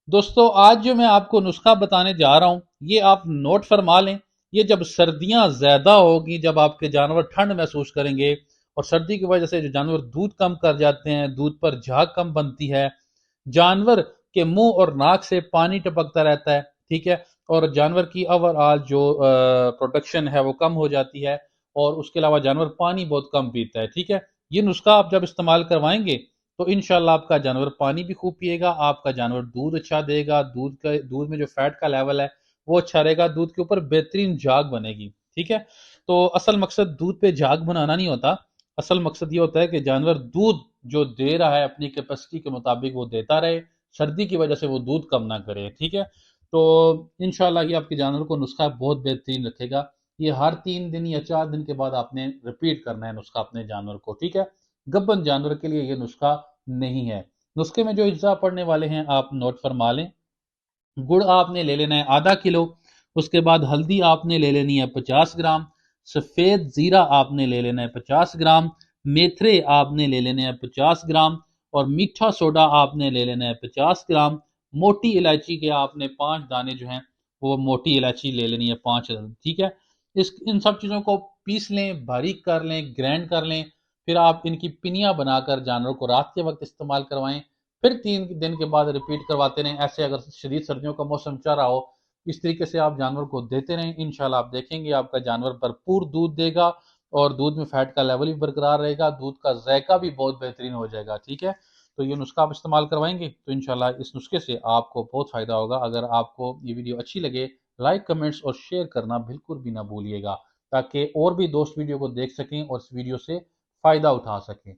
دوستو آج جو میں آپ کو نسخہ بتانے جا رہا ہوں یہ آپ نوٹ فرما لیں۔ یہ جب سردیاں زیادہ ہوگی، جب آپ کے جانور ٹھنڈ محسوس کریں گے اور سردی کی وجہ سے جو جانور دودھ کم کر جاتے ہیں، دودھ پر جھاگ کم بنتی ہے، جانور کے منہ اور ناک سے پانی ٹپکتا رہتا ہے، ٹھیک ہے، اور جانور کی اوور آل جو پروڈکشن ہے وہ کم ہو جاتی ہے، اور اس کے علاوہ جانور پانی بہت کم پیتا ہے، ٹھیک ہے۔ یہ نسخہ آپ جب استعمال کروائیں گے تو انشاءاللہ آپ کا جانور پانی بھی خوب پیے گا، آپ کا جانور دودھ اچھا دے گا، دودھ میں جو فیٹ کا لیول ہے وہ اچھا رہے گا، دودھ کے اوپر بہترین جھاگ بنے گی، ٹھیک ہے۔ تو اصل مقصد دودھ پہ جھاگ بنانا نہیں ہوتا، اصل مقصد یہ ہوتا ہے کہ جانور دودھ جو دے رہا ہے اپنی کیپیسٹی کے مطابق وہ دیتا رہے، سردی کی وجہ سے وہ دودھ کم نہ کرے، ٹھیک ہے۔ تو انشاءاللہ یہ آپ کے جانور کو نسخہ بہت بہترین رکھے گا۔ یہ ہر 3 دن یا 4 دن کے بعد آپ نے ریپیٹ کرنا ہے نسخہ اپنے جانور کو، ٹھیک ہے۔ گبن جانور کے لیے یہ نسخہ نہیں ہے۔ نسخے میں جو اجزاء پڑنے والے ہیں آپ نوٹ فرما لیں۔ گڑ آپ نے لے لینا ہے ½ کلو، اس کے بعد ہلدی آپ نے لے لینی ہے 50 گرام، سفید زیرہ آپ نے لے لینا ہے 50 گرام، میتھرے آپ نے لے لینے ہیں 50 گرام، اور میٹھا سوڈا آپ نے لے لینا ہے 50 گرام۔ موٹی الائچی کے آپ نے 5 دانے جو ہیں وہ موٹی الائچی لے لینی ہے 5، ٹھیک ہے۔ ان سب چیزوں کو پیس لیں، باریک کر لیں، گرینڈ کر لیں، پھر آپ ان کی پنیاں بنا کر جانوروں کو رات کے وقت استعمال کروائیں، پھر 3 دن کے بعد ریپیٹ کرواتے رہیں۔ ایسے اگر شدید سردیوں کا موسم چل رہا ہو اس طریقے سے آپ جانور کو دیتے رہیں، انشاءاللہ آپ دیکھیں گے آپ کا جانور بھرپور دودھ دے گا، اور دودھ میں فیٹ کا لیول بھی برقرار رہے گا، دودھ کا ذائقہ بھی بہت بہترین ہو جائے گا، ٹھیک ہے۔ تو یہ نسخہ آپ استعمال کروائیں گے تو انشاءاللہ اس نسخے سے آپ کو بہت فائدہ ہوگا۔ اگر آپ کو یہ ویڈیو اچھی لگے، لائک، کمنٹس اور شیئر کرنا بالکل بھی نہ بھولیے گا، تاکہ اور بھی دوست ویڈیو کو دیکھ سکیں اور اس ویڈیو سے فائدہ اٹھا سکیں۔